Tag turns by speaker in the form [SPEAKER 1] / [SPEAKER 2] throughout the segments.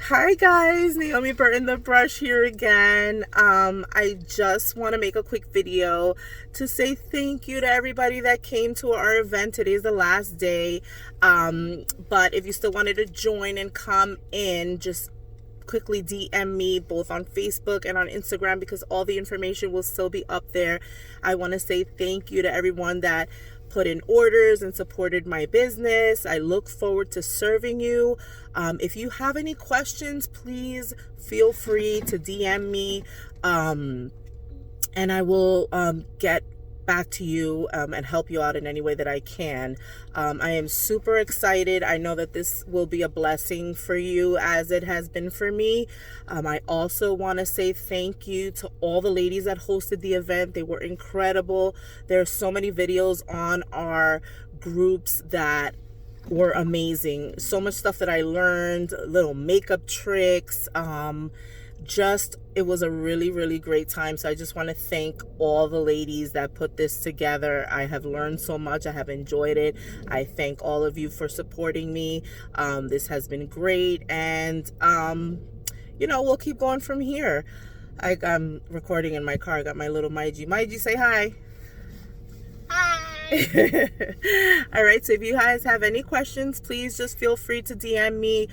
[SPEAKER 1] Hi guys, Naomi Burton the Brush here again. I just want to make a quick video to say thank you to everybody that came to our event. Today is the last day, but if you still wanted to join and come in, just quickly DM me both on Facebook and on Instagram because all the information will still be up there. I want to say thank you to everyone that put in orders and supported my business. I look forward to serving you. If you have any questions, please feel free to DM me, and I will get back to you and help you out in any way that I can. I am super excited. I know that this will be a blessing for you as it has been for me. I also want to say thank you to all the ladies that hosted the event. They were incredible. There are so many videos on our groups that were amazing. So much stuff that I learned, little makeup tricks, it was a really great time. So I just want to thank all the ladies that put this together. I have learned so much. I have enjoyed it. I thank all of you for supporting me. This has been great, and we'll keep going from here. I'm recording in my car. I got my little Maiji, say hi. All right, so if you guys have any questions, please just feel free to DM me.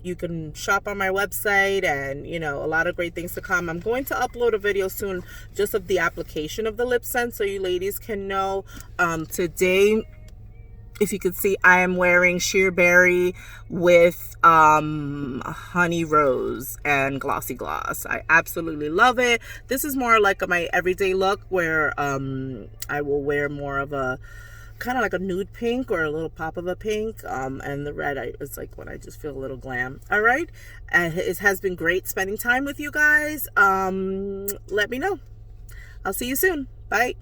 [SPEAKER 1] You can shop on my website, and a lot of great things to come. I'm going to upload a video soon just of the application of the lipsense so you ladies can know. Today, if you could see, I am wearing sheer berry with honey rose and glossy gloss. I absolutely love it. This is more like my everyday look where I will wear more of a kind of like a nude pink or a little pop of a pink, and the red is like when I just feel a little glam. All right, it has been great spending time with you guys. Let me know. I'll see you soon. Bye.